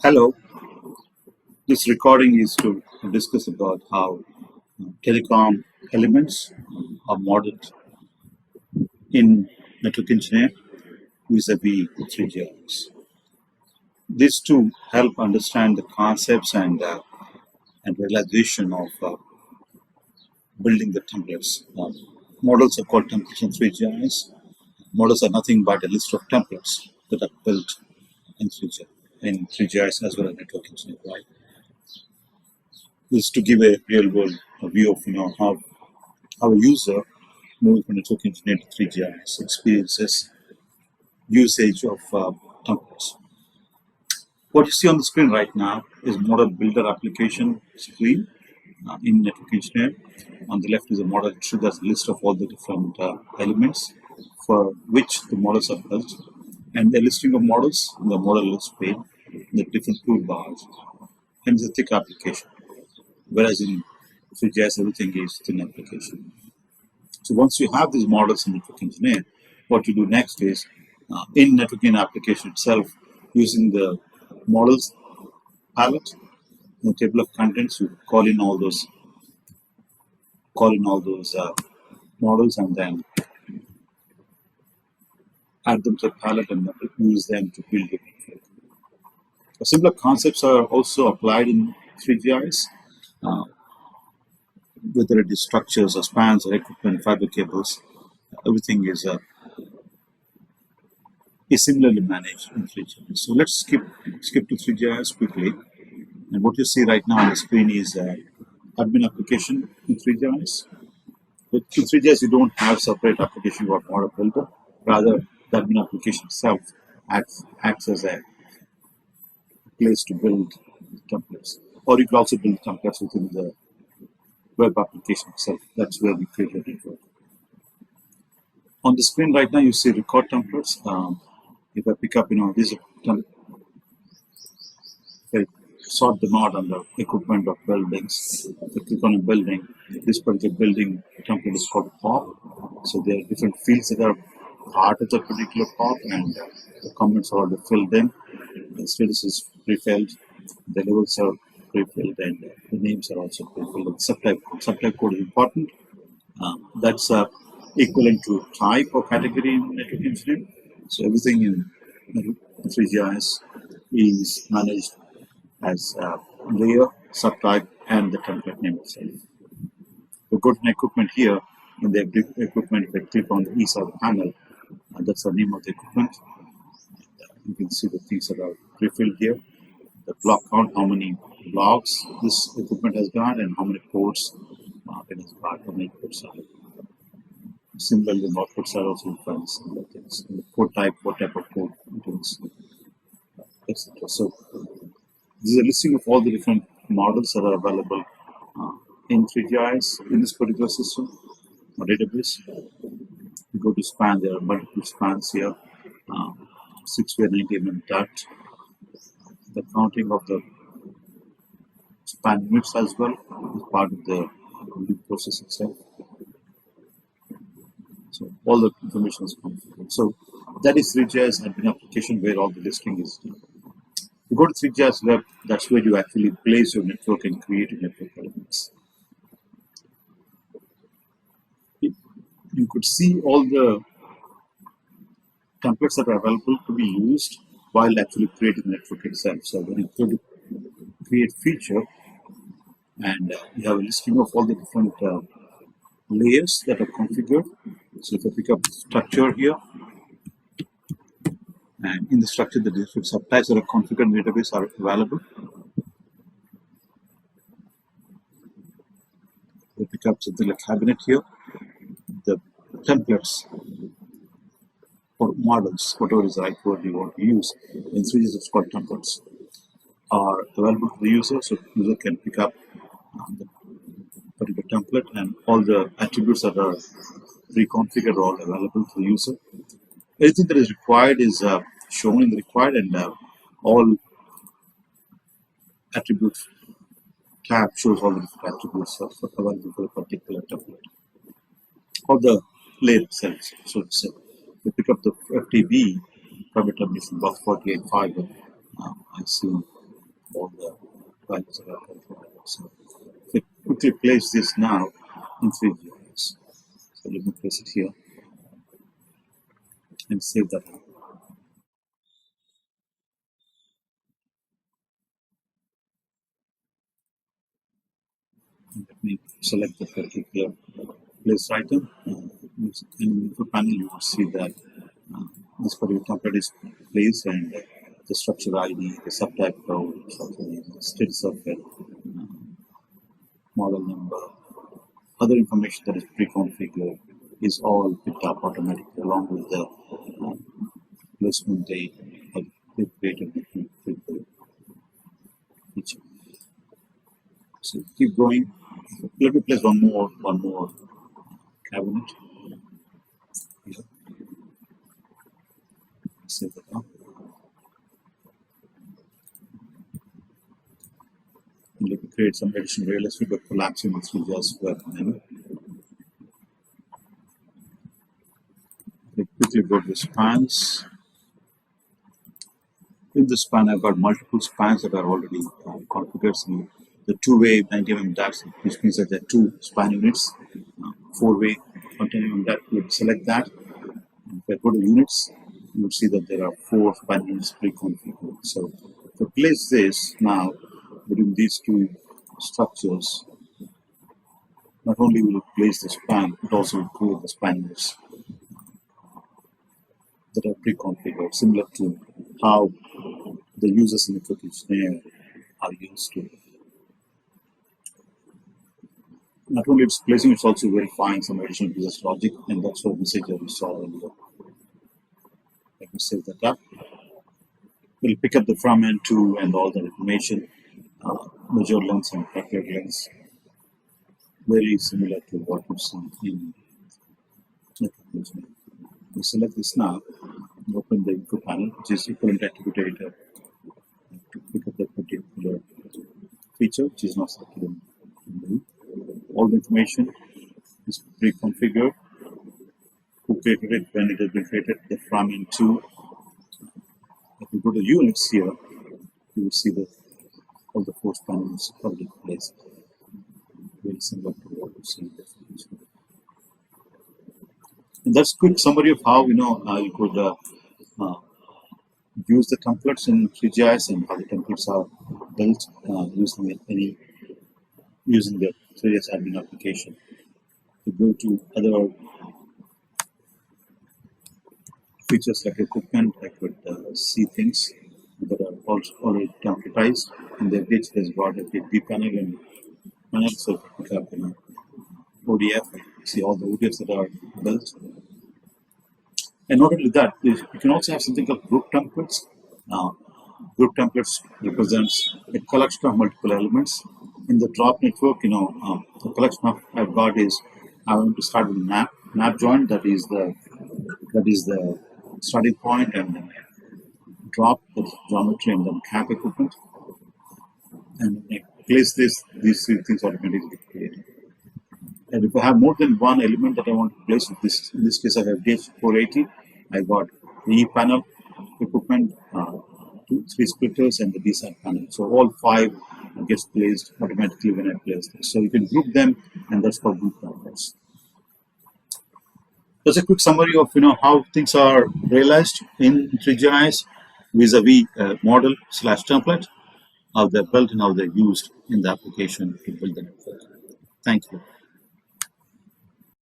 Hello, this recording is to discuss about how telecom elements are modeled in network engineer vis-a-vis 3GIS. This to help understand the concepts and realization of building the templates. Models are called templates in 3GIS. Models are nothing but a list of templates that are built in 3GIS as well as network engineer, right? This is to give a real world view of how a user moving from network engineer to 3GIS experiences usage of templates. What you see on the screen right now is model builder application screen in network engineer. On the left is a model tree that's a list of all the different elements for which the models are built, and the listing of models in the model list pane, the different toolbars, and the thick application. Whereas in 3GIS, everything is thin application. So once you have these models in network engineer, what you do next is in networking application itself, using the models palette, in the table of contents, you call in all those models and then add them to the palette and use them to build your network. Similar concepts are also applied in 3GIS, whether it is structures or spans or equipment, fiber cables, everything is similarly managed in 3GIS. So let's skip to 3GIS quickly. And what you see right now on the screen is admin application in 3GIS. With 3GIS, you don't have separate application for model builder. Rather, the admin application itself acts as a place to build templates. Or you can also build templates within the web application itself. That's where we create your network. On the screen right now, you see record templates. If I pick up, these templates, I sort them out under equipment of buildings. If I click on a building, this particular building template is called POP. So there are different fields that are part of the particular POP, and the comments are already filled in. The status is pre-filled, the levels are pre-filled, and the names are also pre-filled. And subtype code is important. That's equivalent to type or category in network engineering. So everything in 3GIS is managed as layer, subtype, and the template name itself. We go to an equipment here. In the equipment, if I click on the east side panel, that's the name of the equipment. You can see the things that are pre-filled here. The block count, how many blocks this equipment has got, and how many ports it has got on the input side. Similarly, on the output side also you find similar things. And the port type, what type of port it is, etc. So this is a listing of all the different models that are available in 3GIS in this particular system or database. You go to span, there are multiple spans here, 6-way 90 mm dot. The counting of the span units as well is part of the building process itself. So all the information is configured. So that is 3GIS admin application where all the listing is done. You go to 3GIS web, that's where you actually place your network and create your network elements. You could see all the templates that are available to be used while actually creating the network itself. So when you go to create feature, and you have a listing of all the different layers that are configured. So if I pick up structure here, and in the structure, the different subtypes that are configured in the database are available. We pick up something like cabinet here. The templates or models, whatever is the right word you want to use, in 3GIS it's called templates, are available to the user. So the user can pick up the particular template, and all the attributes that are pre-configured are all available to the user. Anything that is required is shown in the required, and all attributes tab shows all the different attributes available for a particular template. Or the layer itself, so to say. We pick up the FTB, private termination box 48 fiber. I see all the values that are calculated. So if I quickly place this now in 3GIS. So let me place it here and save that. And let me select the particular place item. In the panel, you will see that this particular template is placed and the structure ID, the subtype code, structure name, status of it, model number, other information that is pre-configured is all picked up automatically along with the placement date of the created feature. So keep going. Let me place one more cabinet here. Save that up. And let me create some additional real estate by collapsing this to just web menu. Let me quickly go to the spans. In the span, I've got multiple spans that are already configured. So the two-way 90 mm DAX, which means that there are two span units, four-way 110 mm DAX, you would select that. If I go to units, you will see that there are four span units pre-configured. So to place this now between these two structures, not only will it place the span, it also will create the span units that are pre-configured, similar to how the users in Network Engineer are used to. Not only it's placing, it's also verifying some additional business logic, and that's what message that we saw earlier. Let me save that up. We'll pick up the from and to and all the information, measure lengths and calculate lengths, very similar to what we've seen in Network Engineer. We select this now, and open the info panel, which is equivalent activity editor, to pick up that particular feature, which is not selected in blue. All the information is pre-configured. Who created it, when it has been created, the from and to. If you go to units here, you will see that all the four panels already placed. Very similar to what you see in this. And that's a quick summary of how you could use the templates in 3GIS and how the templates are built using the 3GIS admin application. To go to other features like equipment, I could see things that are also already templatized, and the page has got a B panel and panel, so pick up ODF, see all the ODFs that are built. And not only that, you can also have something called group templates. Group templates represents a collection of multiple elements. In the drop network, the collection of I've got is I want to start with map joint, that is the starting point, and then drop the geometry and then cap equipment. And I place these three things automatically created. And if I have more than one element that I want to place, in this case I have DH480, I got the E panel, equipment, three splitters, and the D side panel. So all five gets placed automatically when I place this. So you can group them, and that's called group templates. That's a quick summary of how things are realized in 3GIS vis-a-vis model/template, how they're built and how they're used in the application to build the network. Thank you.